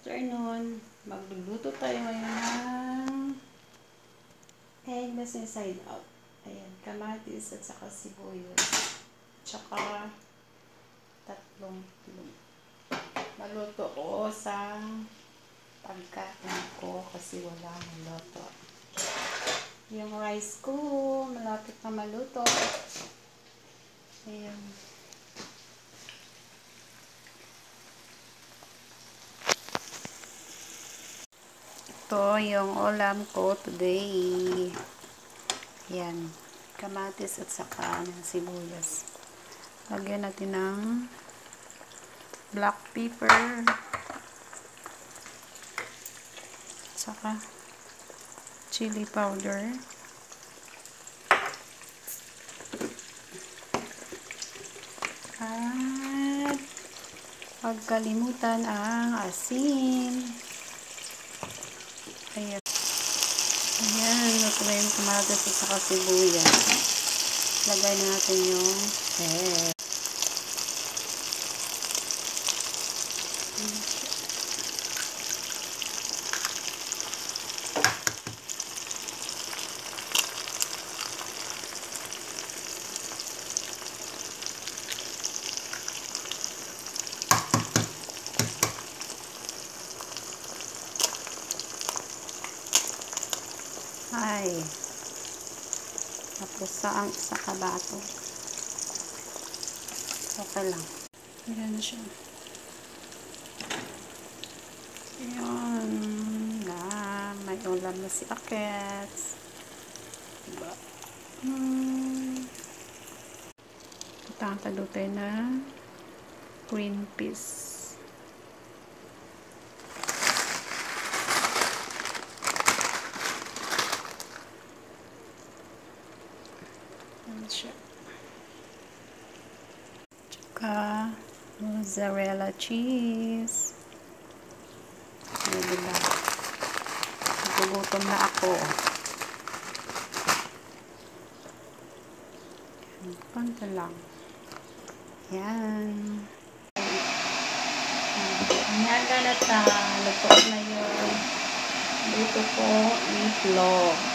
afternoon. Magluluto tayo ngayon ng egg na side out. Ayan, kamatis at saka sibuyas. Tsaka tatlong tulong. Maluto ko sa pagkain ko kasi wala ng luto. Yung rice ko, malapit na maluto. Ayan. Ito yung ulam ko today. Yan. Kamatis at saka ng sibuyas. Lagyan natin ng black pepper. At saka chili powder. At huwag kalimutan ang asin. Ayan. Ayan, luto na yung kamatis at saka sibuyas. Lagay na natin yung egg. Ay. Tapos sa kabato. Okay lang. Ayan na siya. Ayan. May ulam na si Akets. Diba? Tatangtalo tayo na green peas. Tsaka mozzarella cheese. Diba? Nagugutom na ako. Panta lang. Yan. Nyaga na ta. Luto na yun. Luto ko itlog.